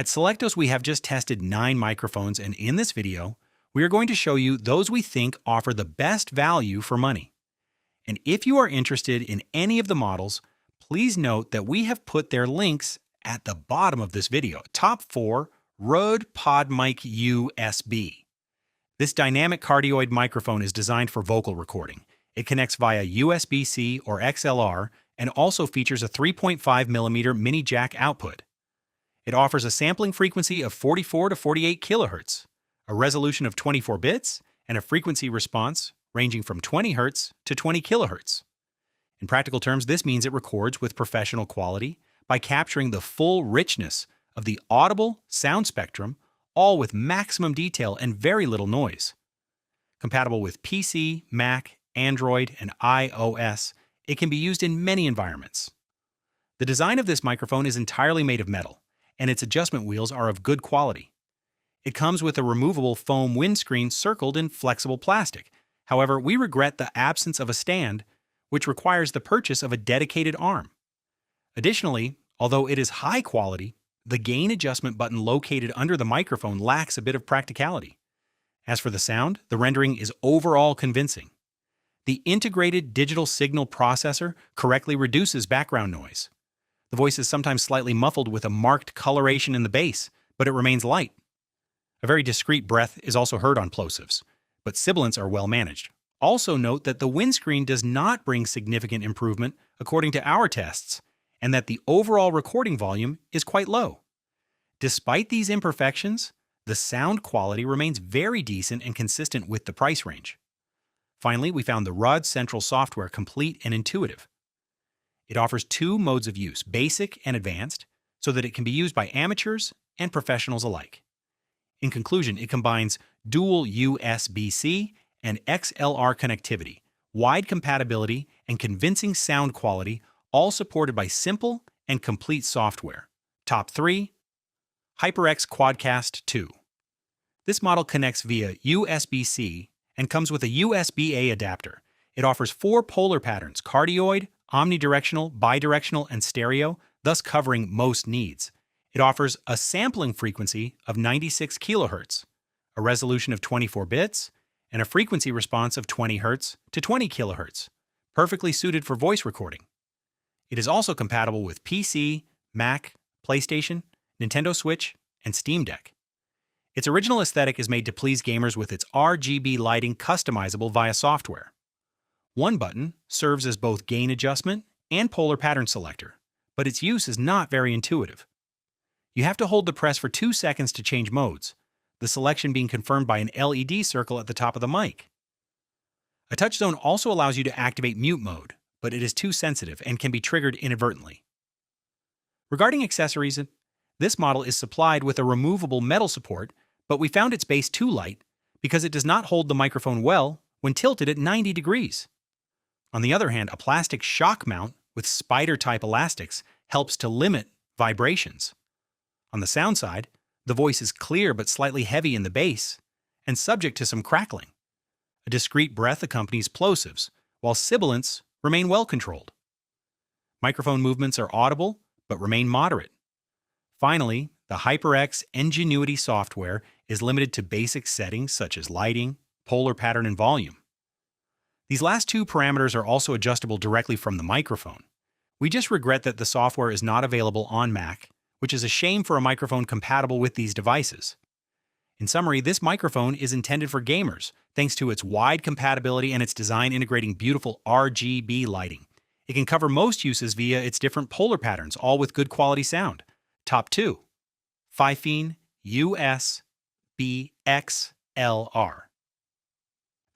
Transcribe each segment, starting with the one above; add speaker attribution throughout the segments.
Speaker 1: At Selectos, we have just tested 9 microphones, and in this video, we are going to show you those we think offer the best value for money. And if you are interested in any of the models, please note that we have put their links at the bottom of this video. Top 4, Rode PodMic USB. This dynamic cardioid microphone is designed for vocal recording. It connects via USB-C or XLR and also features a 3.5mm mini jack output. It offers a sampling frequency of 44 to 48 kHz, a resolution of 24 bits, and a frequency response ranging from 20 Hz to 20 kHz. In practical terms, this means it records with professional quality by capturing the full richness of the audible sound spectrum, all with maximum detail and very little noise. Compatible with PC, Mac, Android, and iOS, it can be used in many environments. The design of this microphone is entirely made of metal, and its adjustment wheels are of good quality. It comes with a removable foam windscreen circled in flexible plastic. However, we regret the absence of a stand, which requires the purchase of a dedicated arm. Additionally, although it is high quality, the gain adjustment button located under the microphone lacks a bit of practicality. As for the sound, the rendering is overall convincing. The integrated digital signal processor correctly reduces background noise. The voice is sometimes slightly muffled with a marked coloration in the bass, but it remains light. A very discreet breath is also heard on plosives, but sibilants are well managed. Also note that the windscreen does not bring significant improvement according to our tests, and that the overall recording volume is quite low. Despite these imperfections, the sound quality remains very decent and consistent with the price range. Finally, we found the Rode Central software complete and intuitive. It offers 2 modes of use, basic and advanced, so that it can be used by amateurs and professionals alike. In conclusion, it combines dual USB-C and XLR connectivity, wide compatibility, and convincing sound quality, all supported by simple and complete software. Top 3, HyperX Quadcast 2. This model connects via USB-C and comes with a USB-A adapter. It offers 4 polar patterns: cardioid, omnidirectional, bidirectional, and stereo, thus covering most needs. It offers a sampling frequency of 96 kHz, a resolution of 24 bits, and a frequency response of 20 Hz to 20 kHz, perfectly suited for voice recording. It is also compatible with PC, Mac, PlayStation, Nintendo Switch, and Steam Deck. Its original aesthetic is made to please gamers with its RGB lighting customizable via software. One button serves as both gain adjustment and polar pattern selector, but its use is not very intuitive. You have to hold the press for 2 seconds to change modes, the selection being confirmed by an LED circle at the top of the mic. A touch zone also allows you to activate mute mode, but it is too sensitive and can be triggered inadvertently. Regarding accessories, this model is supplied with a removable metal support, but we found its base too light because it does not hold the microphone well when tilted at 90 degrees. On the other hand, a plastic shock mount with spider-type elastics helps to limit vibrations. On the sound side, the voice is clear but slightly heavy in the bass and subject to some crackling. A discreet breath accompanies plosives, while sibilants remain well controlled. Microphone movements are audible but remain moderate. Finally, the HyperX Ingenuity software is limited to basic settings such as lighting, polar pattern, and volume. These last 2 parameters are also adjustable directly from the microphone. We just regret that the software is not available on Mac, which is a shame for a microphone compatible with these devices. In summary, this microphone is intended for gamers thanks to its wide compatibility and its design integrating beautiful RGB lighting. It can cover most uses via its different polar patterns, all with good quality sound. Top 2, Fifine USB XLR.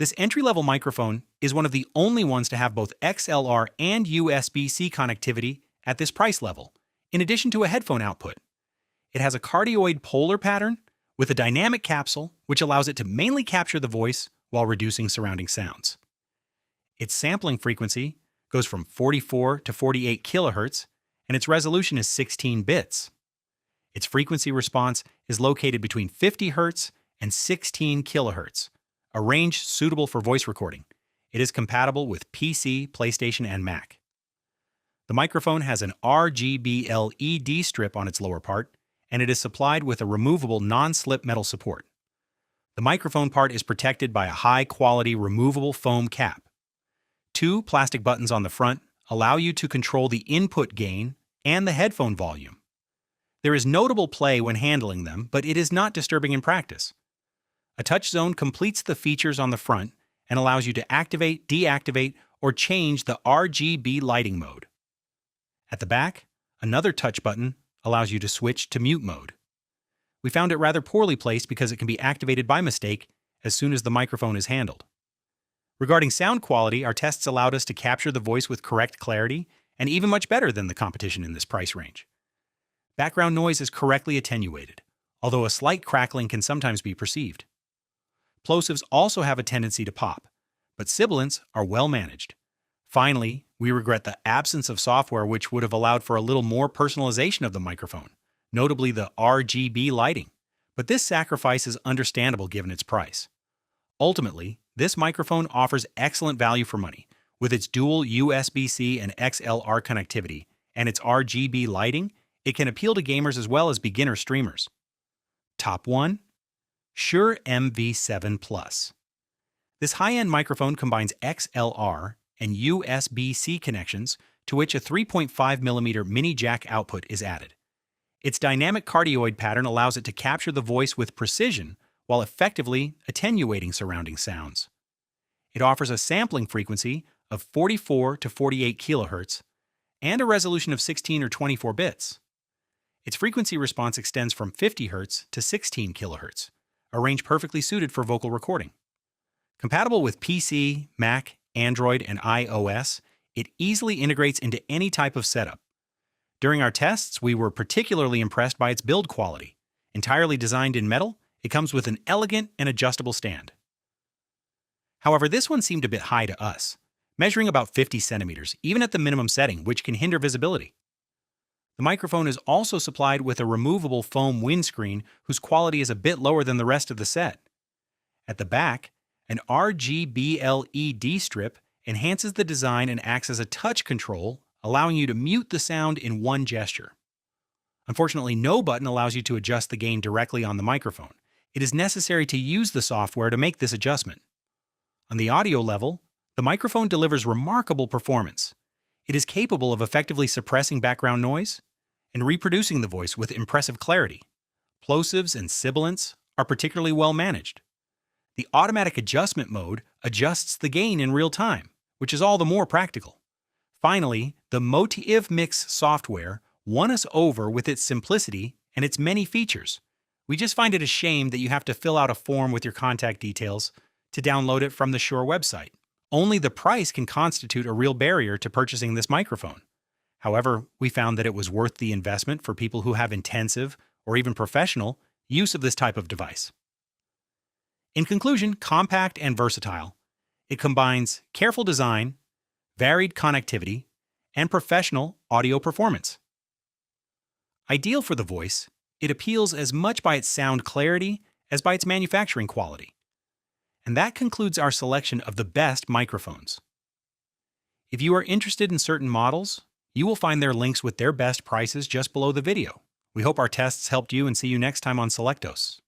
Speaker 1: This entry-level microphone is one of the only ones to have both XLR and USB-C connectivity at this price level, in addition to a headphone output. It has a cardioid polar pattern with a dynamic capsule, which allows it to mainly capture the voice while reducing surrounding sounds. Its sampling frequency goes from 44 to 48 kHz, and its resolution is 16 bits. Its frequency response is located between 50 Hz and 16 kHz, a range suitable for voice recording. It is compatible with PC, PlayStation, and Mac. The microphone has an RGB LED strip on its lower part and it is supplied with a removable non-slip metal support. The microphone part is protected by a high-quality removable foam cap. 2 plastic buttons on the front allow you to control the input gain and the headphone volume. There is notable play when handling them, but it is not disturbing in practice. A touch zone completes the features on the front and allows you to activate, deactivate, or change the RGB lighting mode. At the back, another touch button allows you to switch to mute mode. We found it rather poorly placed because it can be activated by mistake as soon as the microphone is handled. Regarding sound quality, our tests allowed us to capture the voice with correct clarity and even much better than the competition in this price range. Background noise is correctly attenuated, although a slight crackling can sometimes be perceived. Plosives also have a tendency to pop, but sibilants are well managed. Finally, we regret the absence of software which would have allowed for a little more personalization of the microphone, notably the RGB lighting, but this sacrifice is understandable given its price. Ultimately, this microphone offers excellent value for money. With its dual USB-C and XLR connectivity and its RGB lighting, it can appeal to gamers as well as beginner streamers. Top 1. Shure MV7 Plus. This high-end microphone combines XLR and USB-C connections to which a 3.5mm mini jack output is added. Its dynamic cardioid pattern allows it to capture the voice with precision while effectively attenuating surrounding sounds. It offers a sampling frequency of 44 to 48 kHz and a resolution of 16 or 24 bits. Its frequency response extends from 50 Hz to 16 kHz, a range perfectly suited for vocal recording. Compatible with PC, Mac, Android, and iOS, it easily integrates into any type of setup. During our tests, we were particularly impressed by its build quality. Entirely designed in metal, it comes with an elegant and adjustable stand. However, this one seemed a bit high to us, measuring about 50 centimeters, even at the minimum setting, which can hinder visibility. The microphone is also supplied with a removable foam windscreen whose quality is a bit lower than the rest of the set. At the back, an RGB LED strip enhances the design and acts as a touch control, allowing you to mute the sound in one gesture. Unfortunately, no button allows you to adjust the gain directly on the microphone. It is necessary to use the software to make this adjustment. On the audio level, the microphone delivers remarkable performance. It is capable of effectively suppressing background noise and reproducing the voice with impressive clarity. Plosives and sibilants are particularly well managed. The automatic adjustment mode adjusts the gain in real time, which is all the more practical. Finally, the Motiv Mix software won us over with its simplicity and its many features. We just find it a shame that you have to fill out a form with your contact details to download it from the Shure website. Only the price can constitute a real barrier to purchasing this microphone. However, we found that it was worth the investment for people who have intensive or even professional use of this type of device. In conclusion, compact and versatile, it combines careful design, varied connectivity, and professional audio performance. Ideal for the voice, it appeals as much by its sound clarity as by its manufacturing quality. And that concludes our selection of the best microphones. If you are interested in certain models, you will find their links with their best prices just below the video. We hope our tests helped you and see you next time on Selectos.